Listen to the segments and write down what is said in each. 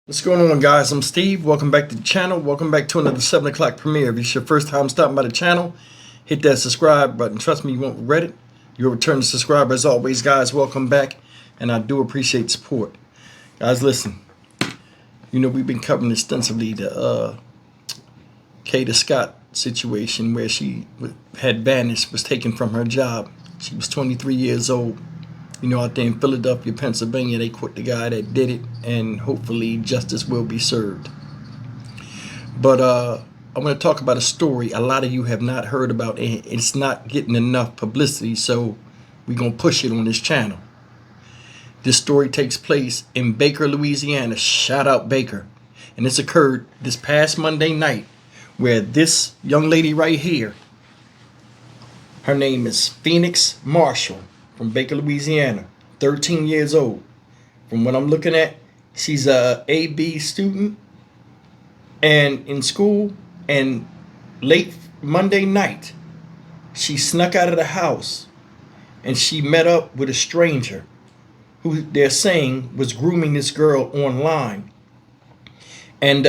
What's going on, guys? I'm Steve. Welcome back to the channel. Welcome back to another 7 o'clock premiere. If it's your first time stopping by the channel, hit that subscribe button. Trust me, you won't regret it. You're a returning subscriber. As always, guys, welcome back. And I do appreciate support. Guys, listen. You know, we've been covering extensively the Kata Scott situation where she had vanished, was taken from her job. She was 23 years old. You know, out there in Philadelphia, Pennsylvania, they caught the guy that did it, and hopefully justice will be served. But I'm going to talk about a story a lot of you have not heard about, and it's not getting enough publicity, so we're going to push it on this channel. This story takes place in Baker, Louisiana. Shout out Baker. And this occurred this past Monday night, where this young lady right here, her name is Phoenix Marshall, from Baker, Louisiana, 13 years old. From what I'm looking at, she's a AB student and in school, and late Monday night, she snuck out of the house and she met up with a stranger who they're saying was grooming this girl online. And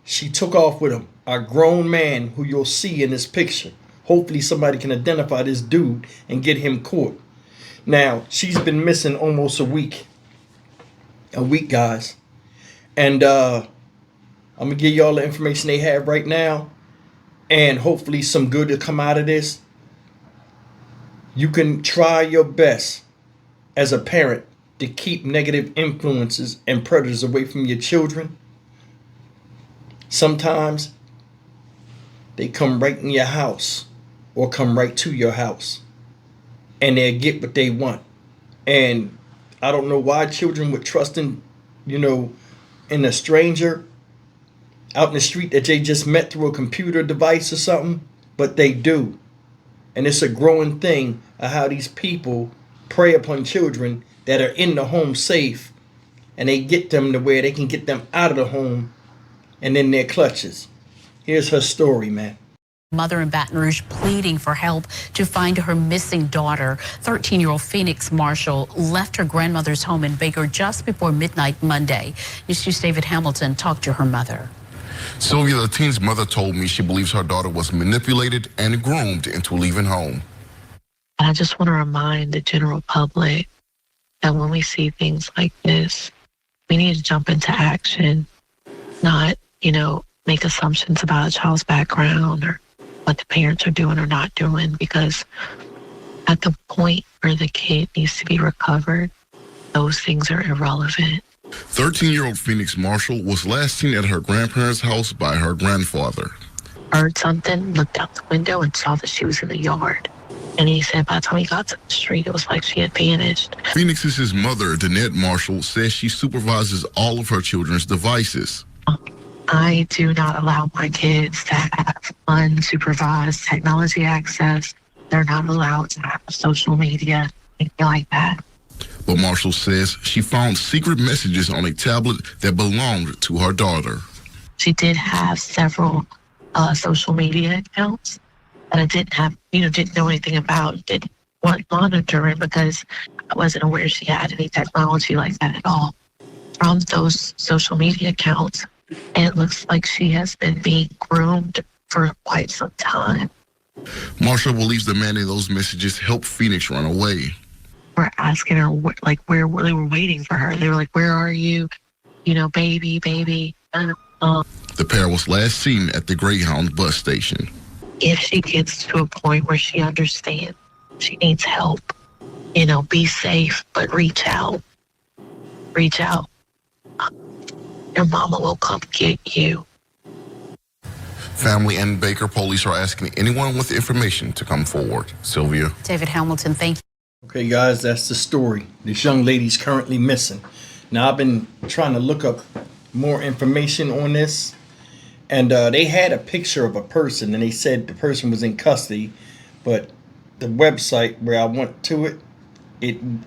she took off with him, a grown man who you'll see in this picture. Hopefully somebody can identify this dude and get him caught. Now, she's been missing almost a week. Guys. And I'm going to give y'all the information they have right now. And hopefully some good will come out of this. You can try your best as a parent to keep negative influences and predators away from your children. Sometimes they come right in your house or come right to your house, and they'll get what they want. And I don't know why children would trust in, in a stranger out in the street that they just met through a computer device or something, but they do. And it's a growing thing of how these people prey upon children that are in the home safe, and they get them to where they can get them out of the home and in their clutches. Here's her story, man. Mother in Baton Rouge pleading for help to find her missing daughter. 13-year-old Phoenix Marshall left her grandmother's home in Baker just before midnight Monday. News 2's David Hamilton talked to her mother. Sylvia, the teen's mother, told me she believes her daughter was manipulated and groomed into leaving home. I just want to remind the general public that when we see things like this, we need to jump into action, not, make assumptions about a child's background or what the parents are doing or not doing, because at the point where the kid needs to be recovered, those things are irrelevant. 13-year-old Phoenix Marshall was last seen at her grandparents' house by her grandfather. Heard something, looked out the window and saw that she was in the yard. And he said by the time he got to the street, it was like she had vanished. Phoenix's mother, Danette Marshall, says she supervises all of her children's devices. I do not allow my kids to have unsupervised technology access. They're not allowed to have social media, anything like that. But Marshall says she found secret messages on a tablet that belonged to her daughter. She did have several social media accounts that I didn't have, didn't know anything about, didn't want monitoring because I wasn't aware she had any technology like that at all. From those social media accounts, it looks like she has been being groomed for quite some time. Marshall believes the man in those messages helped Phoenix run away. We're asking her, where they were waiting for her. They were like, where are you? Baby. The pair was last seen at the Greyhound bus station. If she gets to a point where she understands she needs help, be safe, but reach out. Your mama will come get you. Family and Baker police are asking anyone with information to come forward. Sylvia. David Hamilton, thank you. Okay, guys, that's the story. This young lady's currently missing. Now, I've been trying to look up more information on this, and they had a picture of a person, and they said the person was in custody, but the website where I went to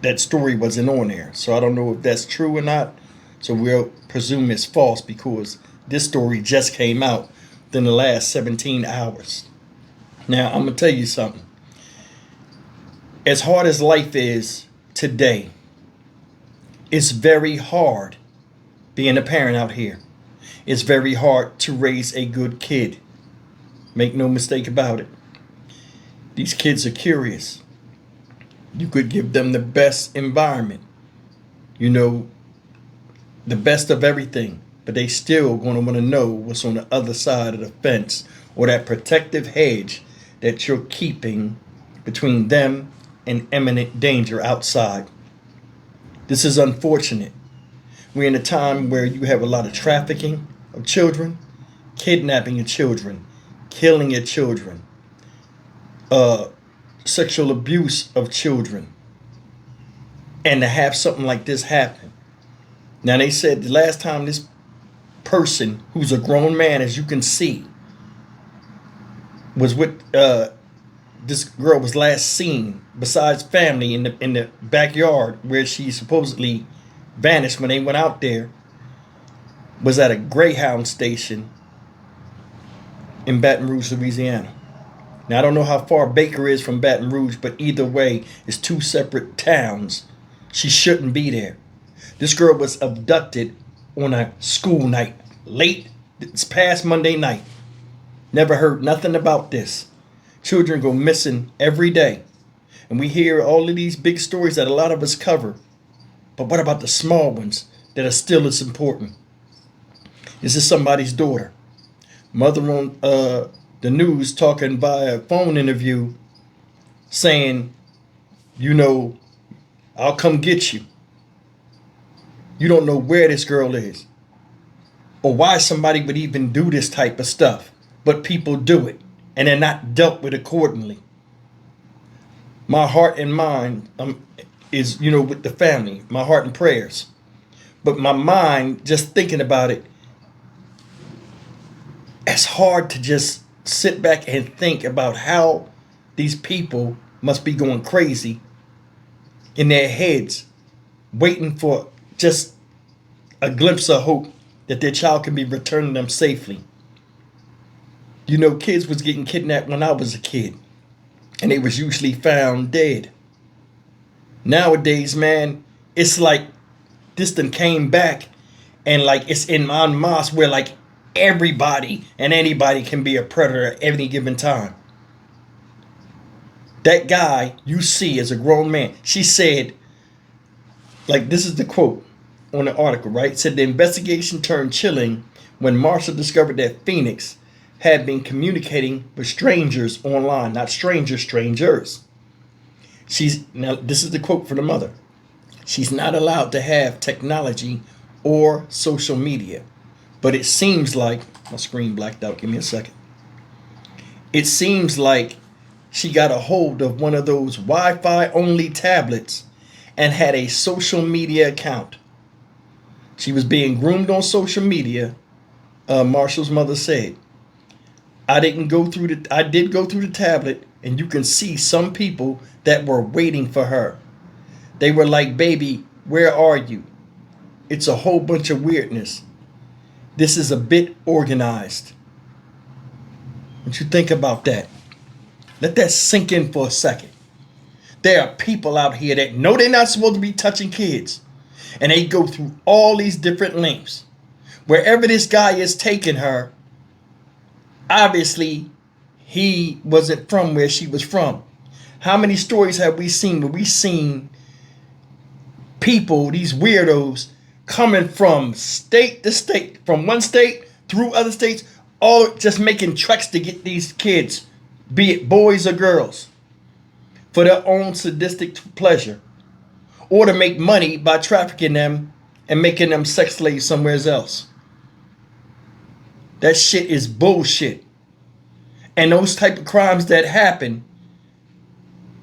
that story wasn't on there. So I don't know if that's true or not. So we'll presume it's false because this story just came out within the last 17 hours. Now, I'm going to tell you something. As hard as life is today, it's very hard being a parent out here. It's very hard to raise a good kid. Make no mistake about it. These kids are curious. You could give them the best environment, you know, the best of everything, but they still going to want to know what's on the other side of the fence, or that protective hedge that you're keeping between them and imminent danger outside. This is unfortunate. We're in a time where you have a lot of trafficking of children, kidnapping of children, killing of children, sexual abuse of children. And to have something like this happen. Now, they said the last time this person, who's a grown man, as you can see, was with this girl was last seen besides family in the backyard where she supposedly vanished when they went out there, was at a Greyhound station in Baton Rouge, Louisiana. Now, I don't know how far Baker is from Baton Rouge, but either way, it's two separate towns. She shouldn't be there. This girl was abducted on a school night, late, this past Monday night. Never heard nothing about this. Children go missing every day. And we hear all of these big stories that a lot of us cover. But what about the small ones that are still as important? This is somebody's daughter. Mother on the news talking via phone interview saying, you know, I'll come get you. You don't know where this girl is or why somebody would even do this type of stuff, but people do it and they're not dealt with accordingly. My heart and mind is, you know, with the family, my heart and prayers, but my mind, just thinking about it, it's hard to just sit back and think about how these people must be going crazy in their heads, waiting for just a glimpse of hope that their child can be returned to them safely. You know, kids was getting kidnapped when I was a kid, and they was usually found dead. Nowadays, man, it's like this done came back, and like it's in my mass where like everybody and anybody can be a predator at any given time. That guy you see as a grown man, she said, like, this is the quote on the article, right? It said the investigation turned chilling when Marshall discovered that Phoenix had been communicating with strangers online, not strangers, strangers. Now this is the quote from the mother. She's not allowed to have technology or social media, but it seems like, my screen blacked out, give me a second. It seems like she got a hold of one of those Wi-Fi only tablets and had a social media account. She was being groomed on social media, Marshall's mother said. I did go through the tablet, and you can see some people that were waiting for her. They were like, baby, where are you? It's a whole bunch of weirdness. This is a bit organized. What you think about that? Let that sink in for a second. There are people out here that know they're not supposed to be touching kids, and they go through all these different lengths. Wherever this guy is taking her, obviously he wasn't from where she was from. How many stories have we seen where we seen people, these weirdos, coming from state to state, from one state through other states, all just making treks to get these kids, be it boys or girls, for their own sadistic pleasure, or to make money by trafficking them and making them sex slaves somewhere else. That shit is bullshit. And those type of crimes that happen,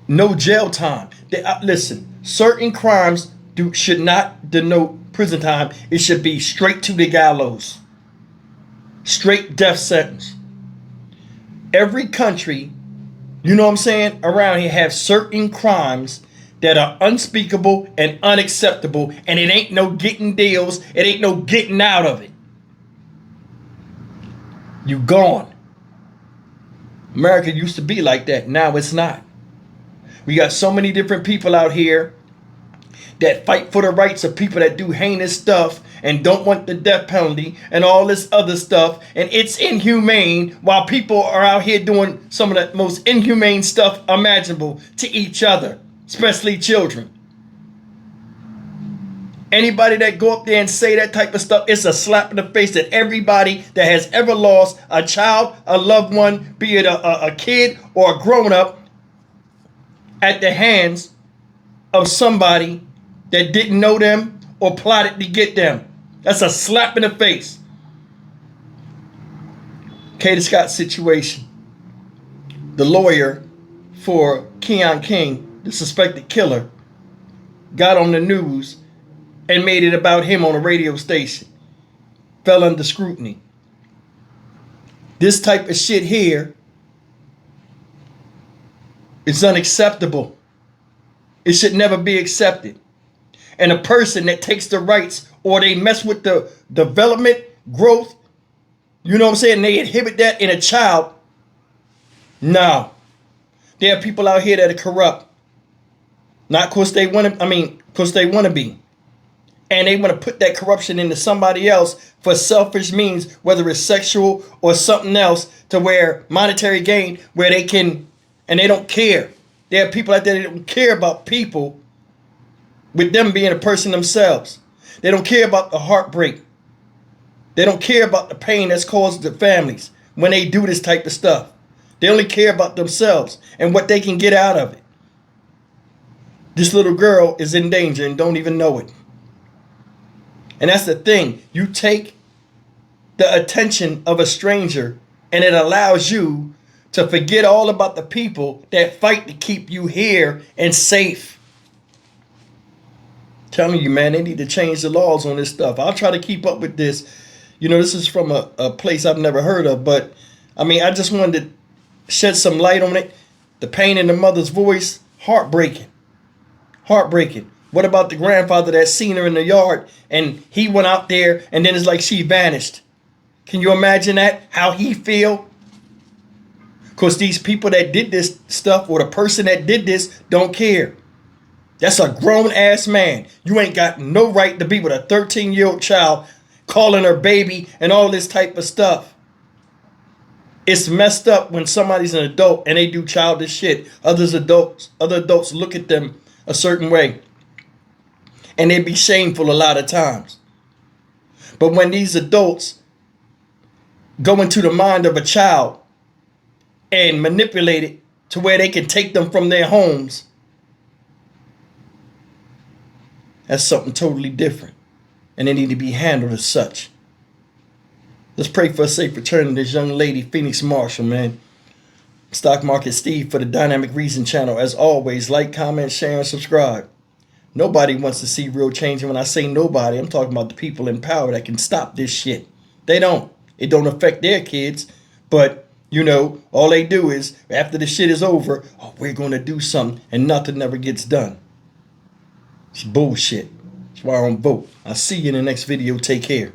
no jail time. Listen, certain crimes should not denote prison time. It should be straight to the gallows. Straight death sentence. Every country, you know what I'm saying, around here have certain crimes that are unspeakable and unacceptable, and it ain't no getting deals, it ain't no getting out of it. You gone. America used to be like that. Now it's not. We got so many different people out here that fight for the rights of people that do heinous stuff, and don't want the death penalty and all this other stuff, and it's inhumane, while people are out here doing some of the most inhumane stuff imaginable to each other, especially children. Anybody that go up there and say that type of stuff, it's a slap in the face that everybody that has ever lost a child, a loved one, be it a kid or a grown-up, at the hands of somebody that didn't know them or plotted to get them. That's a slap in the face. Katie Scott situation. The lawyer for Keon King, the suspected killer, got on the news and made it about him on a radio station. Fell under scrutiny. This type of shit here is unacceptable. It should never be accepted. And a person that takes the rights or they mess with the development, growth, you know what I'm saying, they inhibit that in a child. No. There are people out here that are corrupt. Not because they want to, because they want to be. And they want to put that corruption into somebody else for selfish means, whether it's sexual or something else, to where monetary gain, where they can, and they don't care. There are people out there that don't care about people with them being a person themselves. They don't care about the heartbreak. They don't care about the pain that's caused to families when they do this type of stuff. They only care about themselves and what they can get out of it. This little girl is in danger and don't even know it. And that's the thing. You take the attention of a stranger and it allows you to forget all about the people that fight to keep you here and safe. Telling you, man, they need to change the laws on this stuff. I'll try to keep up with this. You know, this is from a place I've never heard of, but I just wanted to shed some light on it. The pain in the mother's voice, heartbreaking. Heartbreaking. What about the grandfather that seen her in the yard and he went out there and then it's like she vanished? Can you imagine that? How he feel? Because these people that did this stuff, or the person that did this, don't care. That's a grown ass man. You ain't got no right to be with a 13-year-old child, calling her baby and all this type of stuff. It's messed up when somebody's an adult and they do childish shit. Other adults look at them a certain way. And they be shameful a lot of times. But when these adults go into the mind of a child and manipulate it to where they can take them from their homes, that's something totally different. And they need to be handled as such. Let's pray for a safe return of this young lady, Phoenix Marshall, man. Stock Market Steve for the Dynamic Reason channel. As always, like, comment, share, and subscribe. Nobody wants to see real change. And when I say nobody, I'm talking about the people in power that can stop this shit. They don't. It don't affect their kids. But, you know, all they do is, after the shit is over, oh, we're going to do something, and nothing ever gets done. It's bullshit. That's why I don't vote. I'll see you in the next video. Take care.